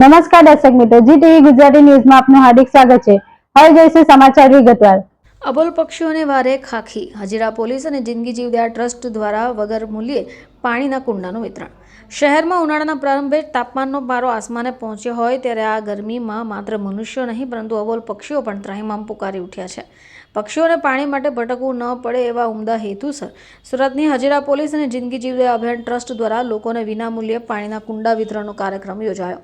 નમસ્કાર દર્શક મિત્રો, જી ટીવી ગુજરાતી ન્યૂઝમાં આપનું હાર્દિક સ્વાગત છે। હવે જોઈશું સમાચાર વિગતવાર। અબોલ પક્ષીઓને વારે ખાખી। હજીરા પોલીસ અને જિંદગી જીવદયા ટ્રસ્ટ દ્વારા વગર મૂલ્યે પાણીના કુંડાનું વિતરણ। શહેરમાં ઉનાળાના પ્રારંભે તાપમાનનો પારો આસમાને પહોંચ્યો હોય ત્યારે આ ગરમીમાં માત્ર મનુષ્યો નહીં પરંતુ અબોલ પક્ષીઓ પણ ત્રાહિમામ પુકારી ઉઠ્યા છે। પક્ષીઓને પાણી માટે ભટકવું ન પડે એવા ઉમદા હેતુસર સુરતની હજીરા પોલીસ અને જિંદગી જીવદયા અભિયાન ટ્રસ્ટ દ્વારા લોકોને વિનામૂલ્યે પાણીના કુંડા વિતરણનો કાર્યક્રમ યોજાયો।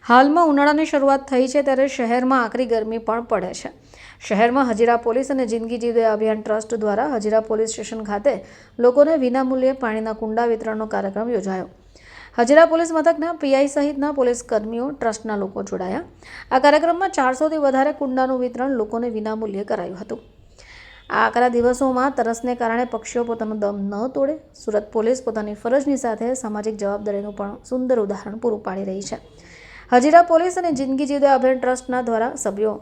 હાલમાં ઉનાળાની શરૂઆત થઈ છે ત્યારે શહેરમાં આકરી ગરમી પણ પડે છે। શહેરમાં હજીરા પોલીસ અને જિંદગી જીવદયા અભિયાન ટ્રસ્ટ દ્વારા હજીરા પોલીસ સ્ટેશન ખાતે લોકોને વિનામૂલ્યે પાણીના કુંડા વિતરણનો કાર્યક્રમ યોજાયો। હજીરા પોલીસ મથકના પીઆઈ સહિતના પોલીસ કર્મીઓ ટ્રસ્ટના લોકો જોડાયા। આ કાર્યક્રમમાં 400થી વધારે કુંડાનું વિતરણ લોકોને વિનામૂલ્યે કરાયું હતું। આ આકરા દિવસોમાં તરસને કારણે પક્ષીઓ પોતાનો દમ ન તોડે, સુરત પોલીસ પોતાની ફરજની સાથે સામાજિક જવાબદારીનું પણ સુંદર ઉદાહરણ પૂરું પાડી રહી છે। હજીરા પોલીસ અને જિંદગી જીવદયા અભિયાન ટ્રસ્ટના દ્વારા સભ્યો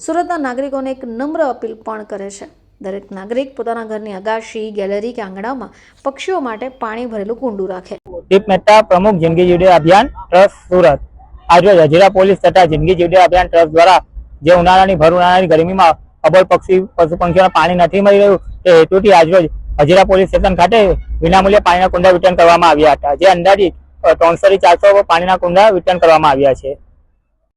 સુરતના નાગરિકોને એક નમ્ર અપીલ પણ કરે છે। દરેક નાગરિક પોતાના ઘરની અગાશી, ગેલેરી કે આંગણામાં પક્ષીઓ માટે પાણી ભરેલું કુંડું રાખે। દીપ મહેતા, પ્રમુખ જિંદગી જીવદયા અભિયાન ટ્રસ્ટ સુરત। આજરોજ હજીરા પોલીસ તથા જિંદગી જીવદયા અભિયાન ટ્રસ્ટ દ્વારા જે ઉનાળાની ભર ઉનાળાની ગરમીમાં અબોલ પશુ પંખીઓને પાણી નથી મળી રહ્યું તે હેતુથી આજરોજ હજીરા પોલીસ સ્ટેશન ખાતે વિનામૂલ્યે પાણીના કુંડા વિતરણ કરવામાં આવ્યા હતા, જે અંદાજિત 300 થી 400 પાણીના કુંડા વિતરણ કરવામાં આવ્યા છે।